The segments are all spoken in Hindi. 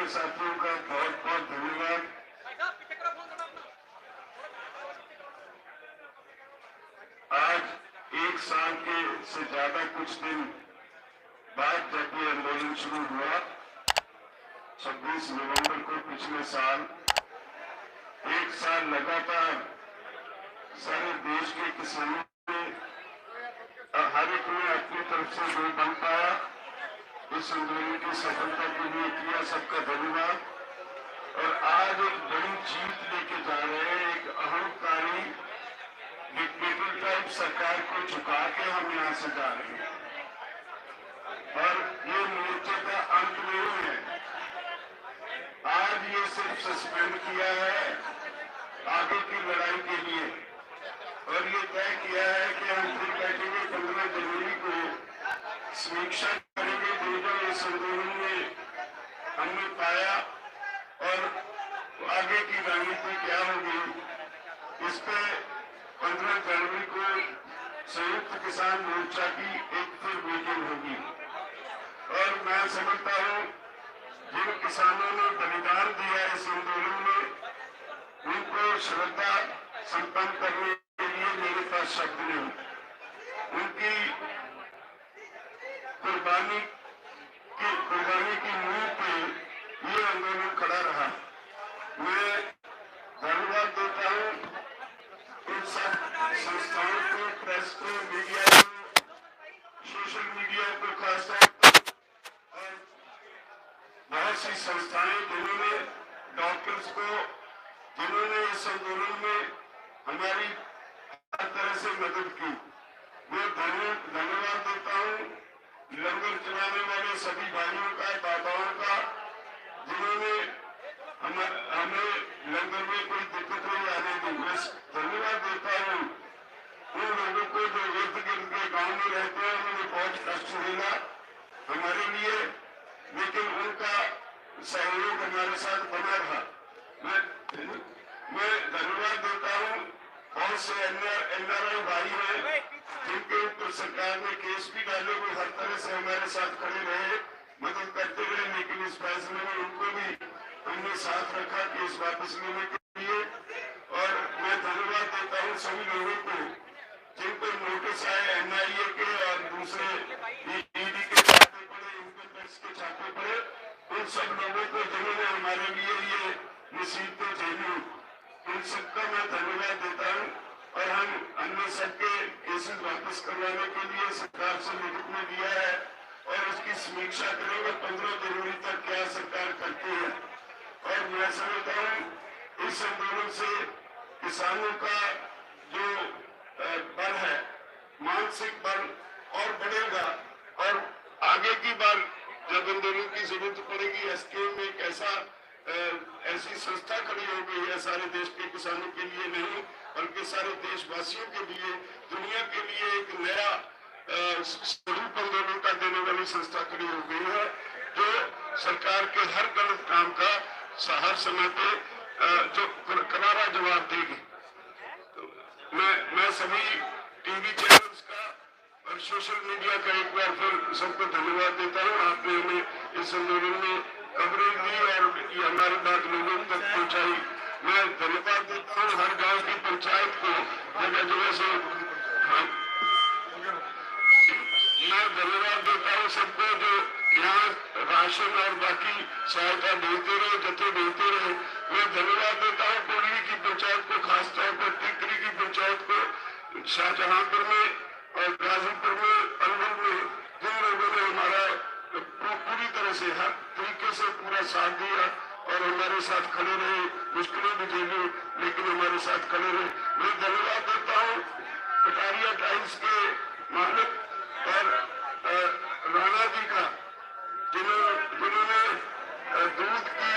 के साथियों का बहुत बहुत धन्यवाद। आज एक साल के से ज्यादा कुछ दिन बाद जब ये आंदोलन शुरू हुआ 26 नवंबर को पिछले साल, एक साल लगातार सारे देश के किसानों ने हर एक ने अपनी तरफ से जो बन पाया इस आंदोलन की सफलता के लिए किया, सबका धन्यवाद। और आज एक बड़ी जीत लेके जा रहे हैं, एक अहंकारी डिक्टेटर टाइप सरकार को झुका के हम यहाँ से जा रहे हैं। और ये मोर्चे का अंत नहीं है, आज ये सिर्फ सस्पेंड किया है आगे की लड़ाई के लिए, और ये तय किया है कि हम फिर बैठेंगे 15 जनवरी को समीक्षा करेंगे जो इस आंदोलन में हमने पाया और आगे की रणनीति क्या होगी। इस पे 15 जनवरी को संयुक्त किसान मोर्चा की एक फिर मीटिंग होगी। और मैं समझता हूँ जिन किसानों ने बलिदान दिया इस आंदोलन में उनको श्रद्धा संपन्न करने के लिए मेरे पास शब्द नहीं। उनकी कुर्बानी की नींव पे ये आंदोलन खड़ा रहा। मैं धन्यवाद देता हूँ उन सब संस्थाओं को, प्रेस को, मीडिया को, सोशल मीडिया को खासतौर पर, और बहुत सी संस्थाएं जिन्होंने, डॉक्टर्स को, जिन्होंने इस आंदोलन में हमारी हर तरह से मदद की। मैं धन्यवाद देता हूँ लंगर चलाने वाले सभी भाइयों का, दाताओं का, जिन्होंने हमें लंगर में कोई दिक्कत नहीं आने दी। मैं धन्यवाद देता हूँ उन लोगों को जो इर्द गिर्द के गाँव में रहते हैं, उन्होंने बहुत कष्ट झेला हमारे लिए, लेकिन उनका सहयोग हमारे साथ बना रहा। मैं धन्यवाद देता हूँ बहुत से NRI भाई हैं जिनके ऊपर सरकार ने केस भी डाले, वो हर तरह से हमारे साथ खड़े रहे, मदद करते रहे, लेकिन इस फैसले में उनको भी हमने साथ रखा केस वापस लेने के लिए। और मैं धन्यवाद देता हूँ सभी लोगों को जिनको नोटिस आए NIA के और दूसरे ED के छापे पड़े, इनकम टैक्स के छापे पड़े, उन सब लोगों को जिन्होंने हमारे लिए ये मुसीबतें झेली, उन सबका मैं धन्यवाद देता हूँ। और हमने सबके केसेस वापस करवाने के लिए सरकार से लिखित में दिया है और उसकी समीक्षा करेंगे 15 जनवरी तक क्या सरकार करती है। और मैं समझता हूँ इस आंदोलन से किसानों का जो बल है, मानसिक बल और बढ़ेगा, और आगे की बार जब आंदोलन की जरूरत पड़ेगी SKM में ऐसी संस्था खड़ी हो गई है सारे देश के किसानों के लिए नहीं बल्कि सारे देशवासियों के लिए, दुनिया के लिए एक नया स्वरूप आंदोलन का देने वाली संस्था खड़ी हो गई है जो सरकार के हर गलत काम का हर समय पे जो करारा जवाब देगी। तो मैं सभी टीवी चैनल्स का और सोशल मीडिया का एक बार फिर सबको धन्यवाद देता हूँ। आपने हमें इस आंदोलन में कवरेज दी और ये हमारी बात लोगों तक पहुँचाई। मैं धन्यवाद देता हूँ हर गांव की पंचायत को, जगह जगह से मैं धन्यवाद देता हूँ सबको जो यहाँ राशन और बाकी सहायता देते रहे, जत्थे देते रहे। मैं धन्यवाद देता हूँ कोडली की पंचायत को, खासतौर पर टिकरी की पंचायत को, शाहजहांपुर में और गाजीपुर में, अलवर में, जिन लोगों ने हमारा पूरी तरह से हर तरीके से पूरा साथ दिया और हमारे साथ खड़े रहे, मुश्किलें भी झेली लेकिन हमारे साथ खड़े रहे। मैं धन्यवाद देता हूँ कटारिया टाइम्स के मालिक और राणा जी का, जिन्होंने दूध की,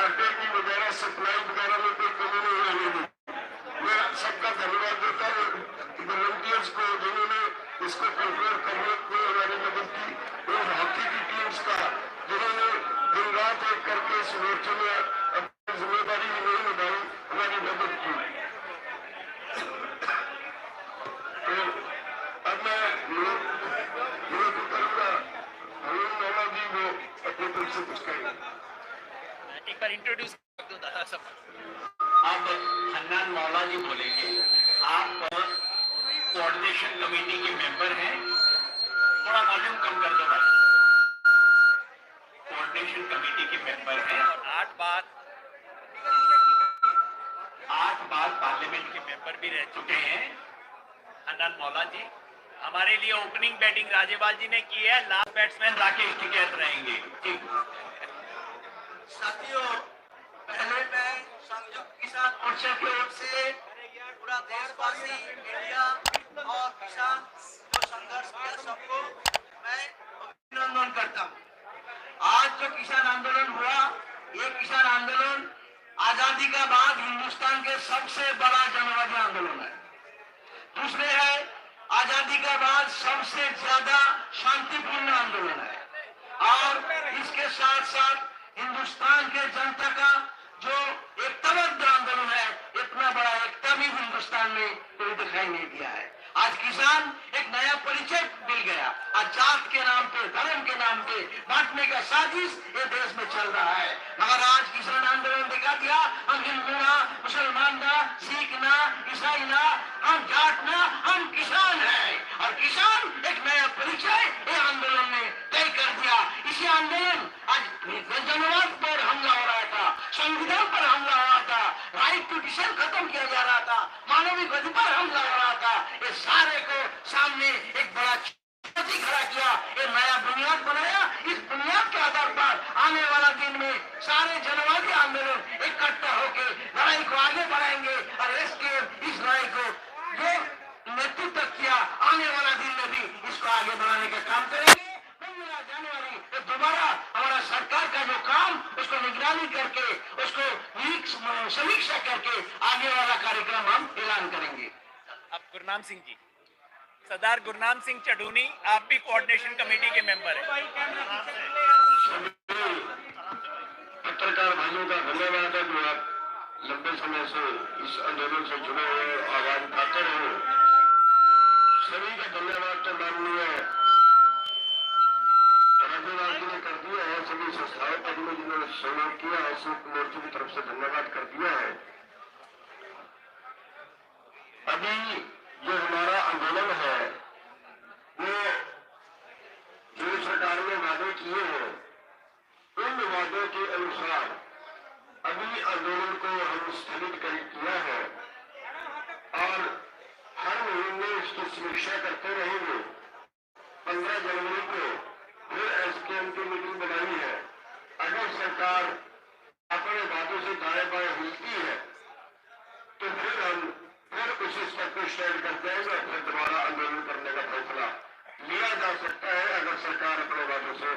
आटे की वगैरह सप्लाई वगैरह में कोई कमी नहीं आने दी। मैं सबका धन्यवाद देता हूँ वॉलंटियर्स को जिन्होंने इसको कंट्रोल करने में हमारी मदद की, और हॉकी की टीम्स का जिन्होंने दिन रात एक करके इस मोर्चे में अपनी जिम्मेदारी नहीं निभाई, हमारी मदद की। तो अब मैं करूँगा हनुमान जी वो अपनी तरफ से कुछ कहेंगे। एक बार इंट्रोड्यूस कर दो दादा सब। अब हन्नान मौला जी बोलेंगे। आप कोऑर्डिनेशन कमेटी के मेंबर हैं, थोड़ा वॉल्यूम कम कर दो भाई। कोऑर्डिनेशन कमेटी के मेंबर हैं और 8 बार पार्लियामेंट के मेंबर भी रह चुके चुके हैं। हन्नान मौला जी। हमारे लिए ओपनिंग बैटिंग राजेबाल जी ने की है, लास्ट बैट्समैन राकेश टिकैत रहेंगे। ठीक। साथियों, पहले मैं संयुक्त किसान मोर्चा की ओर से पूरा देशवासी, इंडिया और किसान जो संघर्ष किया सबको मैं अभिनंदन करता हूँ। आज जो किसान आंदोलन हुआ, ये किसान आंदोलन आजादी का बाद हिंदुस्तान के सबसे बड़ा जनवादी आंदोलन है। दूसरे है, आजादी के बाद सबसे ज्यादा शांतिपूर्ण आंदोलन है। और इसके साथ साथ हिंदुस्तान के जनता का जो एकताबद्ध आंदोलन है, इतना बड़ा एकता भी हिंदुस्तान में कोई दिखाई नहीं दिया है। आज किसान एक नया परिचय मिल गया। आज जात के नाम पे, धर्म के नाम पे बांटने का साजिश ये देश में चल रहा है। मगर आज किसान आंदोलन दिखा दिया, हम हिंदू ना, मुसलमान ना, सिख ना, ईसाई ना, हम जाट ना, हम किसान हैं। और किसान एक नया परिचय ये आंदोलन ने तय कर दिया। इसी आंदोलन आज जनवाद पर हमला हो रहा था, संविधान पर हमला हो रहा था, राइट टू डिसीजन खत्म किया जा रहा था, मानवीय अधिकार हमला हो रहा था। ये सारे को सामने एक बड़ा चुनौती खड़ा किया, ये नया बुनियाद बनाया। इस बुनियाद के आधार पर आने वाला दिन में सारे जनवादी आंदोलन इकट्ठा होकर लड़ाई को आगे बढ़ाएंगे और इसके इस लड़ाई को जो नेतृत्व किया, आने वाला दिन में भी इसको आगे बढ़ाने का काम करेंगे। 15 जनवरी दोबारा हमारा सरकार का जो काम, उसको निगरानी करके, उसको समीक्षा करके आगे वाला कार्यक्रम हम ऐलान करेंगे। अब गुरनाम सिंह जी, सरदार गुरनाम सिंह चढ़ूनी, आप भी कोऑर्डिनेशन कमेटी के मेंबर हैं। पत्रकार भाइयों का धन्यवाद है जो आप लंबे समय से इस आंदोलन से जुड़े हुए, आवाज उठाते रहे। सभी का धन्यवाद तो माननीय राजेवाल जी ने कर दिया है, सभी संस्थाओं का जिन्होंने सहयोग किया है, संयुक्त मोर्चे की तरफ से धन्यवाद कर दिया है। अभी जो हमारा आंदोलन है, वो जो सरकार ने वादे किए हैं, उन वादों के अनुसार अभी आंदोलन को हम स्थगित किया है और हर महीने इसकी समीक्षा करते रहेंगे। 15 जनवरी को फिर एसकेएम की मीटिंग बनाई है। अगर सरकार अपने वादों से दाएं बाएं हिलती है तो फिर हम उस स्तर को स्टैंड कर जाएंगे और फिर दोबारा आंदोलन करने का फैसला लिया जा सकता है, अगर सरकार अपने वादों से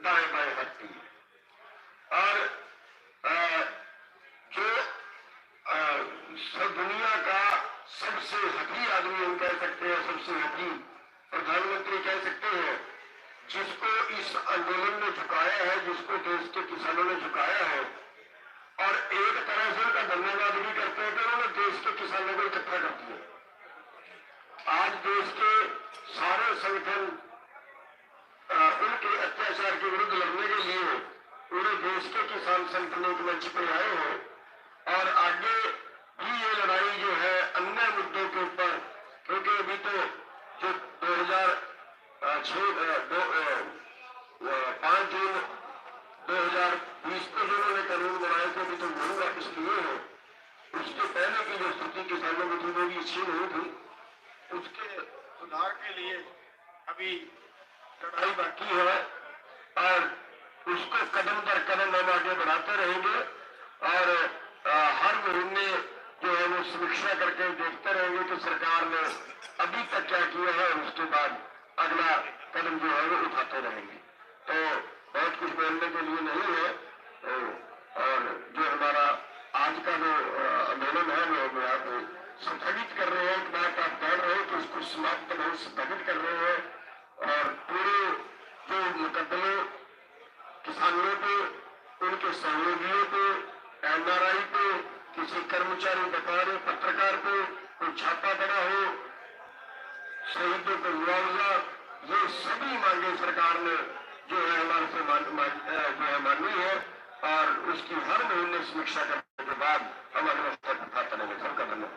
दाएं बाएं हटती है। और जो सब दुनिया का सबसे हठी आदमी हम कह सकते हैं, सबसे हठी प्रधानमंत्री कह सकते हैं, जिसको इस आंदोलन ने झुकाया है, जिसको देश के किसानों ने झुकाया है, और एक तरह से उनका धन्यवाद भी करते हैं कि उन्होंने देश के किसानों को इकट्ठा कर दिया। आज देश के सारे संगठन उनके अत्याचार के विरुद्ध लड़ने के लिए पूरे देश के किसान संगठनों के मंच पर आए हैं और आगे भी ये लड़ाई जो है अन्य मुद्दों के ऊपर, क्योंकि अभी तो जो 5 जून 2020 को जो उन्होंने कानून बनाए थे, अभी तो वही वापस लिए हैं। उसके पहले की जो स्थिति किसानों की थी वो भी अच्छी नहीं थी, उसके सुधार के लिए अभी लड़ाई बाकी है और उसको कदम दर कदम हम आगे बढ़ाते रहेंगे और हर महीने जो है वो समीक्षा करके देखते रहेंगे कि सरकार ने अभी तक क्या किया है और उसके बाद अगला कदम जो है वो उठाते रहेंगे। तो बहुत कुछ बोलने के लिए नहीं है और जो हमारा आज का जो आंदोलन है वो हम आप स्थगित कर रहे हैं। एक बात आप जान रहे हैं कि उसको समाप्त नहीं, स्थगित कर रहे हैं और पूरे जो मुकदमे किसानों पे, उनके सहयोगियों पे, एनआरआई पे, किसी कर्मचारी, व्यापारी, पत्रकार पे कोई छापा पड़ा हो, शहीदों को मुआवजा, ये सभी मांगे सरकार ने जो है हमारे से जो है मांगी है और उसकी हर महीने समीक्षा करने के बाद हम अगले स्तर पर खाता निवेदन कर देंगे।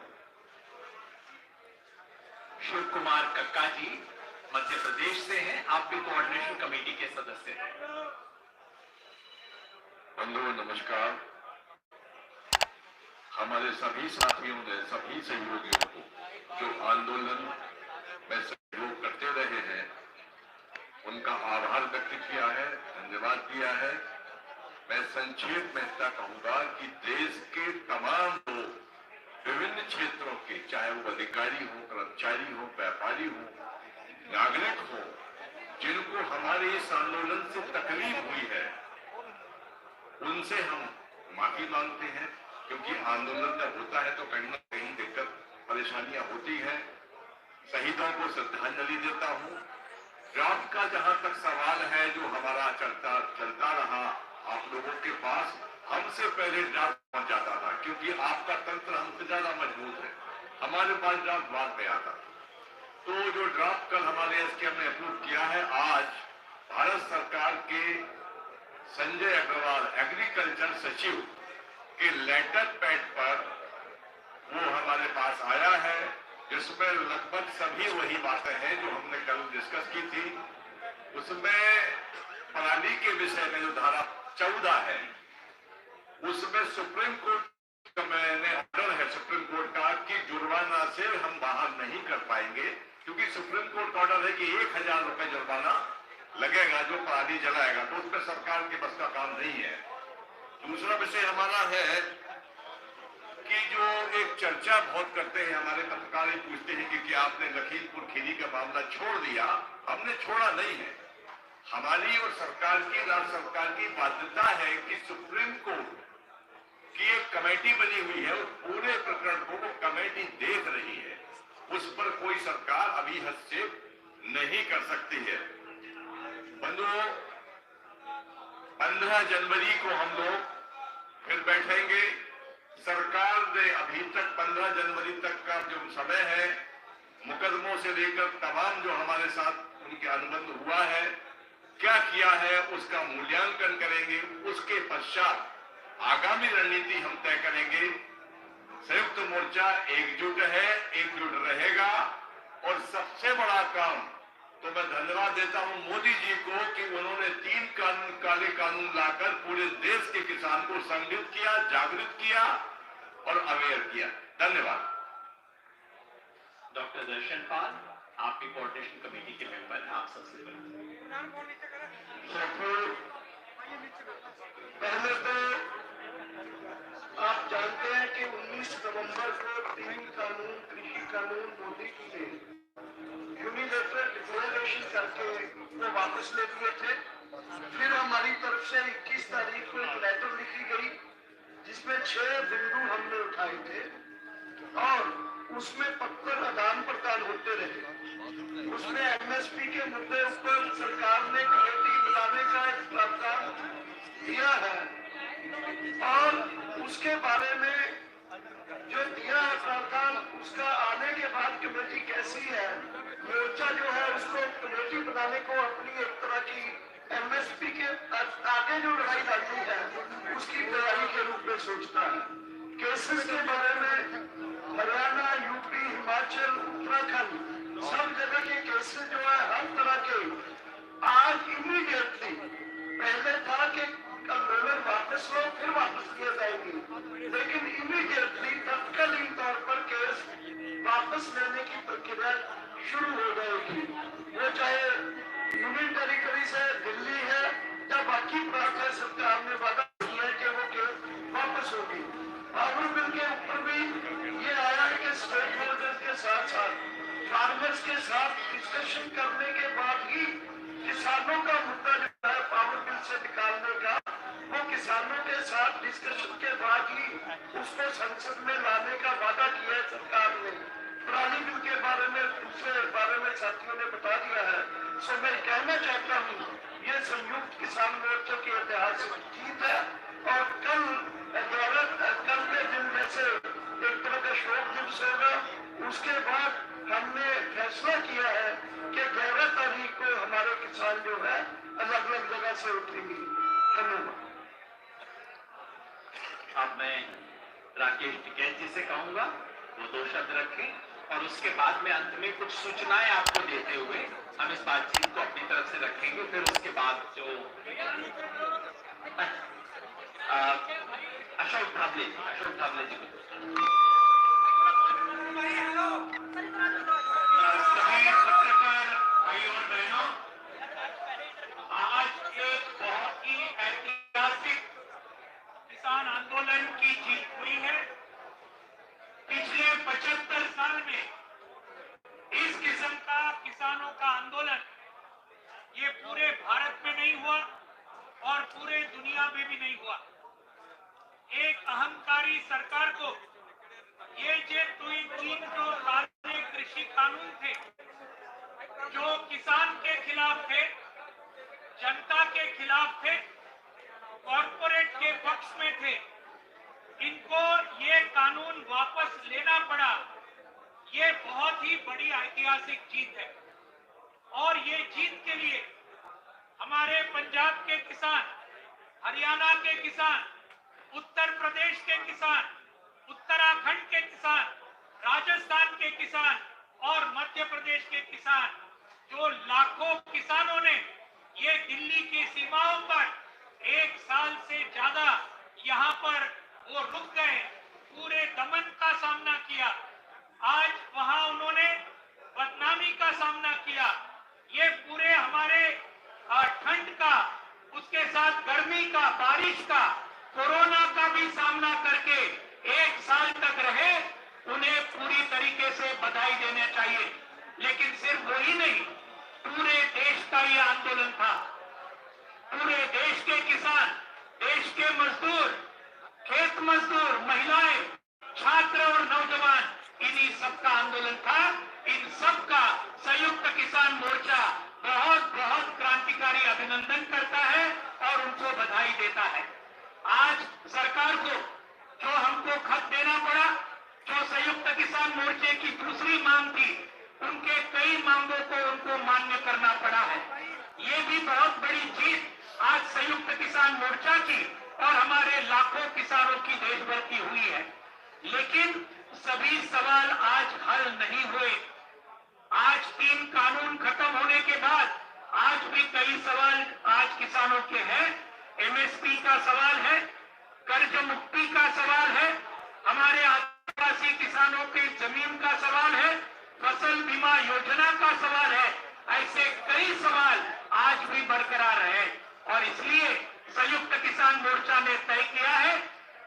शिव कुमार कक्का जी मध्य प्रदेश से हैं, आप भी कोऑर्डिनेशन कमेटी के सदस्य हैं। बंधुओं नमस्कार। हमारे सभी साथियों ने, सभी सहयोगियों को जो आंदोलन में सहयोग करते रहे हैं उनका आभार व्यक्त किया है, धन्यवाद दिया है। मैं संक्षेप में इतना कहूंगा कि देश के तमाम लोग विभिन्न क्षेत्रों के, चाहे वो अधिकारी हो, कर्मचारी हो, व्यापारी हो, नागरिक हो, जिनको हमारे इस आंदोलन से तकलीफ हुई है उनसे हम माफी मांगते हैं, क्योंकि आंदोलन जब होता है तो कहीं ना कहीं दिक्कत परेशानियां होती हैं। शहीदों को श्रद्धांजलि देता हूं। ड्राफ्ट का जहां तक सवाल है जो हमारा चलता रहा आप लोगों के पास, हमसे पहले ड्राफ्ट पहुंच जाता था, क्योंकि आपका तंत्र हमसे ज्यादा मजबूत है। हमारे पास ड्राफ्ट बाद में आता। तो जो ड्राफ्ट कल हमारे एसकेएम ने अप्रूव किया है, आज भारत सरकार के संजय अग्रवाल एग्रीकल्चर सचिव के लेटर पैड पर वो हमारे पास आया है, जिसमें लगभग सभी वही बातें हैं जो हमने कल डिस्कस की थी। उसमें पराली के विषय में जो धारा 14 है उसमें सुप्रीम कोर्ट का मैंने ऑर्डर है सुप्रीम कोर्ट का कि जुर्माना से हम बाहर नहीं कर पाएंगे, क्योंकि सुप्रीम कोर्ट का ऑर्डर है कि 1000 रुपए जुर्माना लगेगा जो पराली जलाएगा, तो उसमें सरकार के बस का काम नहीं है। दूसरा विषय हमारा है कि जो एक चर्चा बहुत करते हैं हमारे पत्रकार, पूछते हैं कि क्या आपने लखीमपुर खीरी का मामला छोड़ दिया? हमने छोड़ा नहीं है। हमारी और सरकार की, राज्य सरकार की बाध्यता है कि सुप्रीम कोर्ट की एक कमेटी बनी हुई है, उस पूरे प्रकरण को वो कमेटी देख रही है, उस पर कोई सरकार अभी हस्तक्षेप नहीं कर सकती है। बंधुओं, 15 जनवरी को हम लोग फिर बैठेंगे। सरकार ने अभी तक 15 जनवरी तक का जो समय है, मुकदमों से लेकर तमाम जो हमारे साथ उनके अनुबंध हुआ है, क्या किया है उसका मूल्यांकन करेंगे। उसके पश्चात आगामी रणनीति हम तय करेंगे। संयुक्त मोर्चा एकजुट है, एकजुट रहेगा। और सबसे बड़ा काम तो मैं धन्यवाद देता हूं मोदी जी को कि उन्होंने 3 काले कानून लाकर पूरे देश के किसान को संगठित किया, जागृत किया और अवेयर किया। धन्यवाद। डॉक्टर दर्शन पाल, आप भी कोऑर्डिनेशन कमेटी के मेंबर हैं, आप सबसे पहले तो आप जानते हैं कि 19 नवंबर को 3 कानून, कृषि कानून मोदी जी ने यूनिलेटरल डिक्लेरेशन करके वो वापस ले लिए थे। फिर हमारी तरफ से 21 तारीख को एक लेटर लिखी गई जिसमें 6 बिंदु हमने उठाए थे और उसमें पत्र आदान प्रदान होते रहे। उसमें एमएसपी के मुद्दे पर सरकार ने कमेटी बनाने का एक प्रावधान दिया है और उसके बारे में जो दिया है प्रावधान, उसका आने के बाद कमेटी कैसी है, मोर्चा जो है उसको कमेटी बनाने को अपनी एक तरह की एमएसपी के आगे जो लड़ाई लड़नी है उसकी तैयारी के रूप में सोचता है। केसेस के बारे में हरियाणा, यूपी, हिमाचल, उत्तराखंड सब जगह के केसेस जो है हर तरह के आज इमीडिएटली, पहले था कि आंदोलन वापस लो फिर वापस किए जाएंगे, लेकिन इमीडिएटली तत्कालीन तौर पर केस वापस लेने की प्रक्रिया शुरू हो जाएगी। वो चाहे यूनियन टेरिटरी से दिल्ली है या बाकी प्रांत है, सरकार ने वादा किया है कि वो केस वापस होगी। पावर बिल के ऊपर भी ये आया है कि स्टेक होल्डर्स के साथ साथ फार्मर्स के साथ डिस्कशन करने के बाद ही किसानों का मुद्दा जो है पावर बिल से निकालने का, वो किसानों के साथ डिस्कशन के बाद ही उसको संसद में लाने का वादा किया है सरकार ने। पराली बिल के बारे में, दूसरे बारे में साथियों ने बता दिया है। सो मैं कहना चाहता हूँ ये संयुक्त किसान मोर्चा की ऐतिहासिक जीत है और कल के दिन जैसे एक तरह का शोक दिवस होगा। उसके बाद हमने फैसला किया है कि 11 तारीख को हमारे किसान जो है अलग अलग जगह से उठेंगे। धन्यवाद। अब मैं राकेश टिकैत जी से कहूंगा वो 2 शब्द रखें और उसके बाद में अंत में कुछ सूचनाएं आपको देते हुए हम इस बातचीत को अपनी तरफ से रखेंगे। फिर उसके बाद जो अशोक धाबले जी को सभी पत्रकार भाई और बहनों, आज एक बहुत ही ऐतिहासिक किसान आंदोलन की जीत हुई है। पिछले 75 साल में इस किस्म का किसानों का आंदोलन ये पूरे भारत में नहीं हुआ और पूरे दुनिया में भी नहीं हुआ। एक अहंकारी सरकार को ये तीन जो ताजे कृषि कानून थे जो किसान के खिलाफ थे, जनता के खिलाफ थे, कॉर्पोरेट के पक्ष में थे, इनको ये कानून वापस लेना पड़ा। ये बहुत ही बड़ी ऐतिहासिक जीत है और ये जीत के लिए हमारे पंजाब के किसान, हरियाणा के किसान, उत्तर प्रदेश के किसान, उत्तराखंड के किसान, राजस्थान के किसान और मध्य प्रदेश के किसान, जो लाखों किसानों ने ये दिल्ली की सीमाओं पर 1 साल से ज्यादा यहाँ पर वो रुक गए, पूरे दमन का सामना किया। आज वहां उन्होंने बदनामी का सामना किया। ये पूरे हमारे ठंड का, उसके साथ गर्मी का, बारिश का, कोरोना का भी सामना करके 1 साल तक रहे, उन्हें पूरी तरीके से बधाई देने चाहिए। लेकिन सिर्फ वही नहीं, पूरे देश का ये आंदोलन था। पूरे देश के किसान, देश के मजदूर, खेत मजदूर, महिलाएं, छात्र और नौजवान, इन्हीं सबका आंदोलन था। इन सबका संयुक्त किसान मोर्चा बहुत बहुत क्रांतिकारी अभिनंदन करता है और उनको बधाई देता है। आज सरकार को जो हमको खत देना पड़ा, जो संयुक्त किसान मोर्चे की दूसरी मांग थी, उनके कई मांगों को उनको मान्य करना पड़ा है। ये भी बहुत बड़ी जीत आज संयुक्त किसान मोर्चा की और हमारे लाखों किसानों की देश भर की हुई है। लेकिन सभी सवाल आज हल नहीं हुए। आज 3 कानून खत्म होने के बाद आज भी कई सवाल आज किसानों के हैं। एमएसपी का सवाल है, कर्ज मुक्ति का सवाल है, हमारे आदिवासी किसानों के जमीन का सवाल है, फसल बीमा योजना का सवाल है। ऐसे कई सवाल आज भी बरकरार है और इसलिए संयुक्त किसान मोर्चा ने तय किया है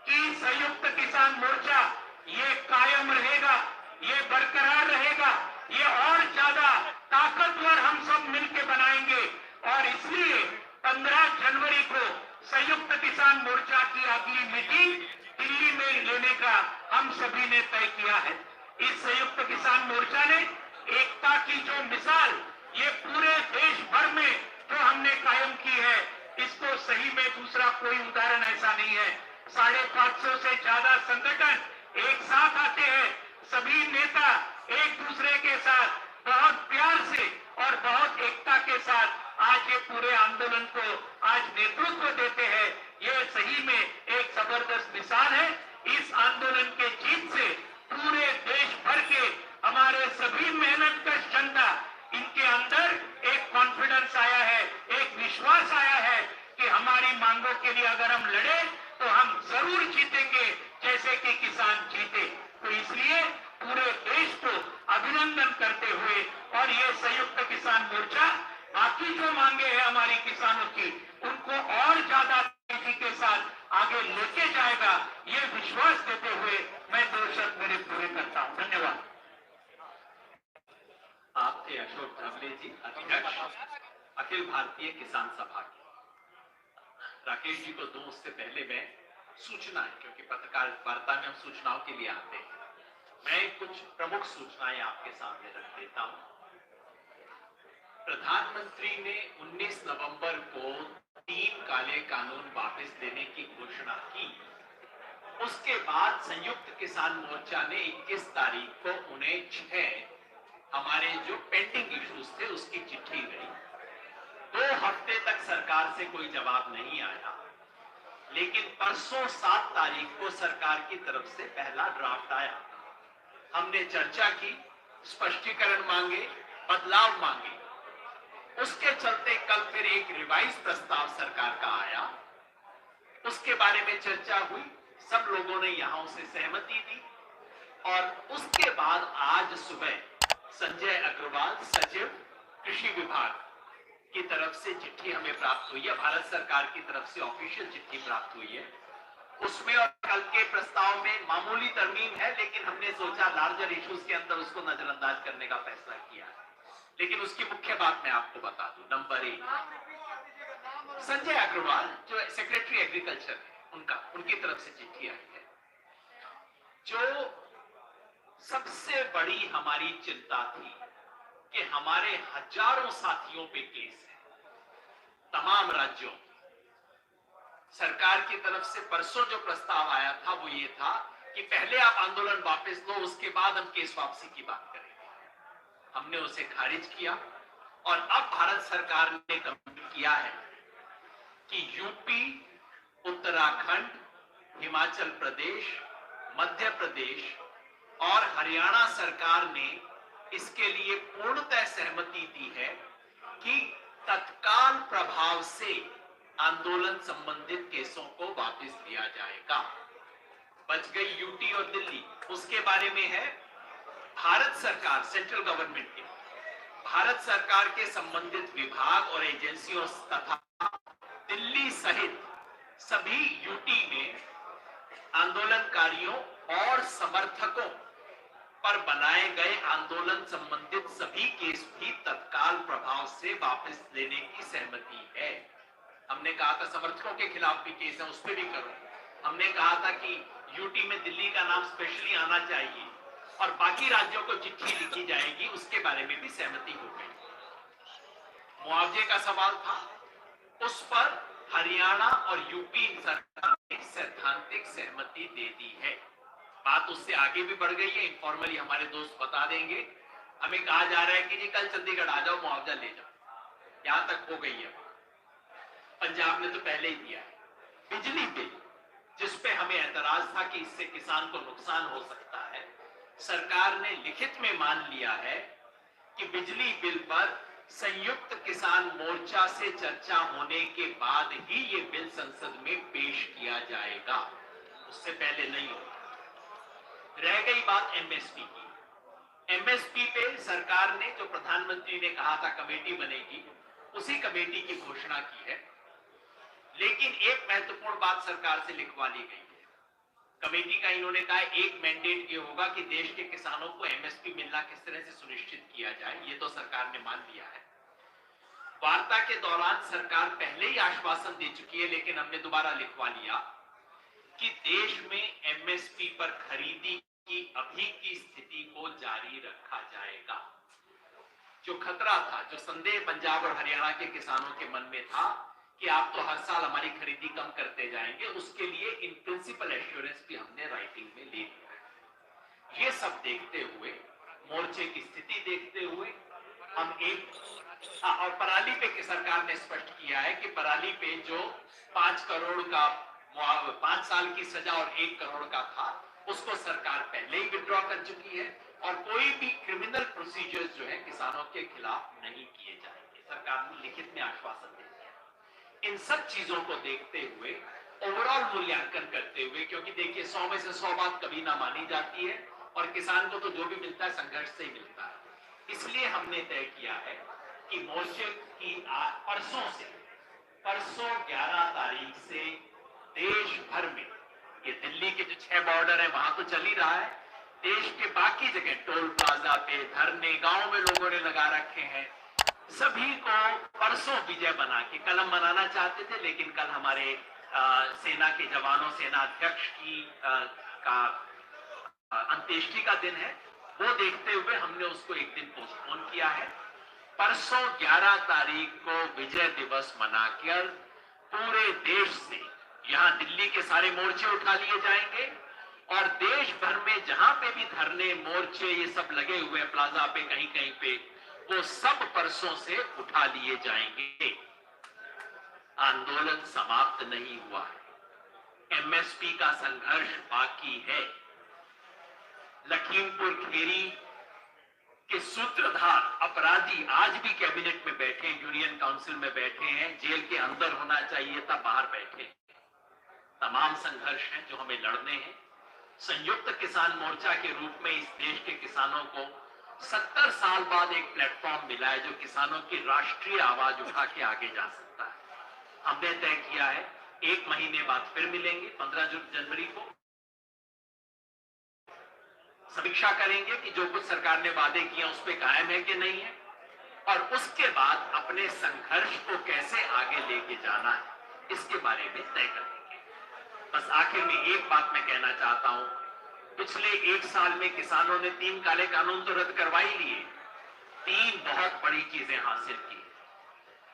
कि संयुक्त किसान मोर्चा ये कायम रहेगा, ये बरकरार रहेगा, ये और ज्यादा ताकतवर हम सब मिलकर बनाएंगे। और इसलिए 15 जनवरी को संयुक्त किसान मोर्चा की अगली मीटिंग दिल्ली में लेने का हम सभी ने तय किया है। इस संयुक्त किसान मोर्चा ने एकता की जो मिसाल ये पूरे देश भर में जो हमने कायम की है, इसको सही में दूसरा कोई उदाहरण ऐसा नहीं है। 550 से ज्यादा संगठन एक साथ आते हैं, सभी नेता एक दूसरे के साथ बहुत प्यार से और बहुत एकता के साथ आज ये पूरे आंदोलन को आज नेतृत्व देते हैं। ये सही में एक जबरदस्त मिसाल है। इस आंदोलन के जीत से पूरे देश भर के हमारे सभी मेहनतकश जनता, इनके अंदर एक कॉन्फिडेंस आया है, एक विश्वास आया है कि हमारी मांगों के लिए अगर हम लड़े तो हम जरूर जीतेंगे, जैसे कि किसान जीते। तो इसलिए पूरे देश को अभिनंदन करते हुए और ये संयुक्त किसान मोर्चा बाकी जो मांगे हैं हमारी किसानों की, उनको और ज्यादा तेजी के साथ आगे लेके जाएगा, ये विश्वास देते हुए मैं 2 शब्द मेरे पूरे करता हूं। धन्यवाद। आप थे अशोक धाबले जी, अध्यक्ष अखिल भारतीय किसान सभा के। राकेश जी को दूं उससे पहले मैं सूचनाएं, क्योंकि पत्रकार वार्ता में हम सूचनाओं के लिए आते हैं, मैं कुछ प्रमुख सूचनाएं आपके सामने रख देता हूं। प्रधानमंत्री ने 19 नवंबर को 3 काले कानून वापस देने की घोषणा की। उसके बाद संयुक्त किसान मोर्चा ने 21 तारीख को उन्हें 6 हमारे जो पेंडिंग इश्यूज थे उसकी चिट्ठी गई। 2 हफ्ते तक सरकार से कोई जवाब नहीं आया, लेकिन परसों 7 तारीख को सरकार की तरफ से पहला ड्राफ्ट आया। हमने चर्चा की, स्पष्टीकरण मांगे, बदलाव मांगे। उसके चलते कल फिर एक रिवाइज प्रस्ताव सरकार का आया, उसके बारे में चर्चा हुई, सब लोगों ने यहां उसे सहमति दी और उसके बाद आज सुबह संजय अग्रवाल सचिव कृषि विभाग की तरफ से चिट्ठी हमें प्राप्त हुई है, भारत सरकार की तरफ से ऑफिशियल चिट्ठी प्राप्त हुई है। उसमें और कल के प्रस्ताव में मामूली तरमीम है, लेकिन हमने सोचा लार्जर इश्यूज के अंदर उसको नजरअंदाज करने का फैसला किया है। लेकिन उसकी मुख्य बात मैं आपको बता दूं। नंबर 1, संजय अग्रवाल जो सेक्रेटरी एग्रीकल्चर है, उनकी तरफ से चिट्ठी आई है। जो सबसे बड़ी हमारी चिंता थी कि हमारे हजारों साथियों पे केस है तमाम राज्यों। सरकार की तरफ से परसों जो प्रस्ताव आया था वो ये था कि पहले आप आंदोलन वापस लो, उसके बाद हम केस वापसी की बात करेंगे। हमने उसे खारिज किया और अब भारत सरकार ने कमिट किया है कि यूपी, उत्तराखंड, हिमाचल प्रदेश, मध्य प्रदेश और हरियाणा सरकार ने इसके लिए पूर्णतः सहमति दी है कि तत्काल प्रभाव से आंदोलन संबंधित केसों को वापस लिया जाएगा। बच गई यूटी और दिल्ली, उसके बारे में है भारत सरकार, सेंट्रल गवर्नमेंट के, भारत सरकार के संबंधित विभाग और एजेंसियों तथा दिल्ली सहित सभी यूटी में आंदोलनकारियों और समर्थकों पर बनाए गए आंदोलन संबंधित सभी केस भी तत्काल प्रभाव से वापस लेने की सहमति है। हमने कहा था समर्थकों के खिलाफ भी केस है, उस पर भी करो। हमने कहा था कि यूटी में दिल्ली का नाम स्पेशली आना चाहिए और बाकी राज्यों को चिट्ठी लिखी जाएगी, उसके बारे में भी सहमति हो गई। मुआवजे का सवाल था, उस पर हरियाणा और यूपी सरकार ने सैद्धांतिक सहमति दे दी है। बात उससे आगे भी बढ़ गई है, इनफॉर्मली हमारे दोस्त बता देंगे। हमें कहा जा रहा है कि जी कल चंडीगढ़ आ जाओ, मुआवजा ले जाओ। यहां तक हो गई है। पंजाब ने तो पहले ही दिया है। बिजली बिल जिसपे हमें ऐतराज था कि इससे किसान को नुकसान हो सकता है, सरकार ने लिखित में मान लिया है कि बिजली बिल पर संयुक्त किसान मोर्चा से चर्चा होने के बाद ही ये बिल संसद में पेश किया जाएगा, उससे पहले नहीं होगा। रह गई बात एमएसपी की। एमएसपी पे सरकार ने, जो प्रधानमंत्री ने कहा था कमेटी बनेगी, उसी कमेटी की घोषणा की है। लेकिन एक महत्वपूर्ण बात सरकार से लिखवा ली गई है। कमेटी का इन्होंने कहा एक मैंडेट ये होगा कि देश के किसानों को एमएसपी मिलना किस तरह से सुनिश्चित किया जाए, ये तो सरकार ने मान लिया है। वार्ता के दौरान सरकार पहले ही आश्वासन दे चुकी है, लेकिन हमने दोबारा लिखवा लिया कि देश में एमएसपी पर खरीदी की अभी की स्थिति को जारी रखा जाएगा। जो खतरा था, जो संदेह पंजाब और हरियाणा के किसानों के मन में था कि आप तो हर साल हमारी खरीदी कम करते जाएंगे, उसके लिए इन प्रिंसिपल एश्योरेंस भी हमने राइटिंग में ले लिया है। ये सब देखते हुए, मोर्चे की स्थिति देखते हुए, हम और पराली पे सरकार ने स्पष्ट किया है कि पराली पे जो 5 करोड़ का 5 साल की सजा और 1 करोड़ का था, उसको सरकार पहले ही विड्रॉ कर चुकी है और कोई भी क्रिमिनल प्रोसीजर्स जो है किसानों के खिलाफ नहीं किए जाएंगे। सरकार ने लिखित में आश्वासन दे दिया। इन सब चीजों को देखते हुए, ओवरऑल मूल्यांकन करते हुए, क्योंकि देखिए 100 में से 100 बात कभी ना मानी जाती है और किसान को तो जो भी मिलता है संघर्ष से ही मिलता है, इसलिए हमने तय किया है कि मोर्चे की परसों 11 तारीख से देश भर में, ये दिल्ली के जो 6 बॉर्डर है वहां तो चल ही रहा है, देश के बाकी जगह टोल प्लाजा पे धरने गांव में लोगों ने लगा रखे हैं, सभी को परसों विजय बना के, कल हम मनाना चाहते थे लेकिन कल हमारे सेना के जवानों, सेना अध्यक्ष की का अंत्येष्टि का दिन है, वो देखते हुए हमने उसको एक दिन पोस्टपोन किया है। परसों 11 तारीख को विजय दिवस मनाकर पूरे देश से, यहां दिल्ली के सारे मोर्चे उठा लिए जाएंगे और देश भर में जहां पे भी धरने, मोर्चे ये सब लगे हुए हैं प्लाजा पे, कहीं कहीं पे, वो सब परसों से उठा लिए जाएंगे। आंदोलन समाप्त नहीं हुआ है, एमएसपी का संघर्ष बाकी है। लखीमपुर खीरी के सूत्रधार अपराधी आज भी कैबिनेट में बैठे हैं, यूनियन काउंसिल में बैठे हैं, जेल के अंदर होना चाहिए था, बाहर बैठे हैं। तमाम संघर्ष हैं जो हमें लड़ने हैं। संयुक्त किसान मोर्चा के रूप में इस देश के किसानों को 70 साल बाद एक प्लेटफॉर्म मिला है जो किसानों की राष्ट्रीय आवाज उठा के आगे जा सकता है। हमने तय किया है 1 महीने बाद फिर मिलेंगे, 15 जनवरी को समीक्षा करेंगे कि जो कुछ सरकार ने वादे किए उस पर कायम है कि नहीं है, और उसके बाद अपने संघर्ष को कैसे आगे लेके जाना है इसके बारे में तय करेंगे। बस आखिर में एक बात मैं कहना चाहता हूं, पिछले 1 साल में किसानों ने 3 काले कानून तो रद्द करवाई लिए, 3 बहुत बड़ी चीजें हासिल की।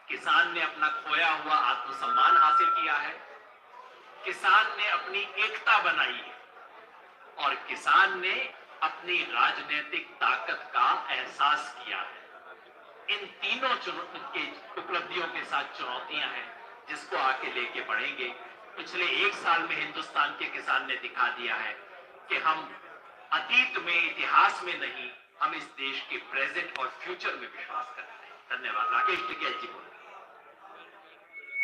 किसान ने अपना खोया हुआ आत्मसम्मान हासिल किया है, किसान ने अपनी एकता बनाई है, और किसान ने अपनी राजनीतिक ताकत का एहसास किया है। इन तीनों की उपलब्धियों के साथ चुनौतियां हैं जिसको आके लेके बढ़ेंगे। पिछले 1 साल में हिंदुस्तान के किसान ने दिखा दिया है कि हम अतीत में, इतिहास में नहीं, हम इस देश के प्रेजेंट और फ्यूचर में विश्वास करते हैं। धन्यवाद। राकेश टिकैत जी बोले।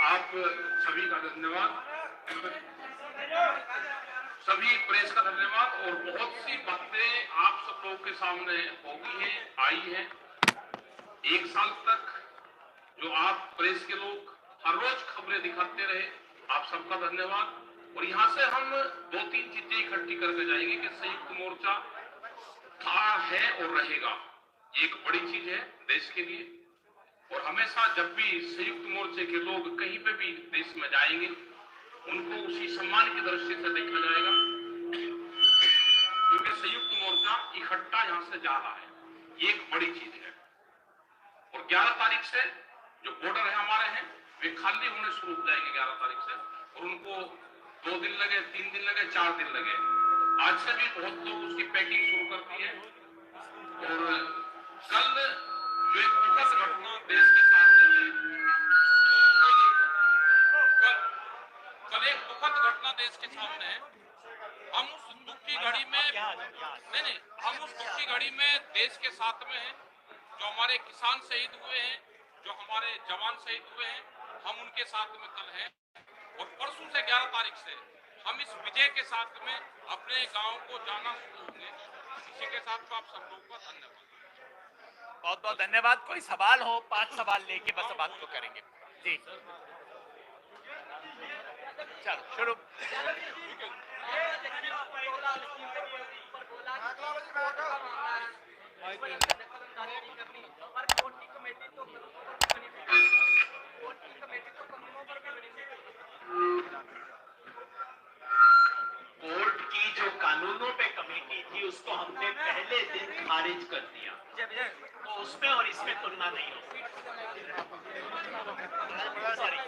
आप सभी का धन्यवाद, सभी प्रेस का धन्यवाद। और बहुत सी बातें आप सब लोगों के सामने होगी हैं, आई हैं। 1 साल तक जो आप प्रेस के लोग हर रोज खबरें दिखाते रहे, आप सबका धन्यवाद। और यहाँ से हम 2-3 चीजें इकट्ठी करके जाएंगे कि संयुक्त मोर्चा था, है और रहेगा। ये एक बड़ी चीज है देश के लिए, और हमेशा जब भी संयुक्त मोर्चे के लोग कहीं पे भी देश में जाएंगे उनको उसी सम्मान की दृष्टि से देखा जाएगा, क्योंकि संयुक्त मोर्चा इकट्ठा यहां से जा रहा है। ये एक बड़ी चीज है। और 11 तारीख से जो बॉर्डर है हमारे हैं वे खाली होने शुरू हो जाएंगे 11 तारीख से, और उनको 2 दिन लगे, 3 दिन लगे, 4 दिन लगे, आज से भी बहुत लोग उसकी पैकिंग शुरू कर दी है। और कल जो एक दुखद घटना देश के सामने है, कल एक दुखद घटना देश के सामने है। हम उस दुख की घड़ी में हम उस दुख की घड़ी में देश के साथ में हैं। जो हमारे किसान शहीद हुए हैं, जो हमारे जवान शहीद हुए हैं, हम उनके साथ में कल हैं। और परसों से 11 तारीख से हम इस विजय के साथ में अपने गांव को जाना शुरू होंगे। इसी के साथ आप सब लोगों का धन्यवाद। बहुत बहुत धन्यवाद। कोई सवाल हो, 5 सवाल लेके बस बात को करेंगे जी। चलो शुरू। कोर्ट की जो कानूनों पे कमेटी थी उसको हमने पहले दिन खारिज कर दिया, तो उसमें और इसमें तुलना नहीं हो सकती। सॉरी।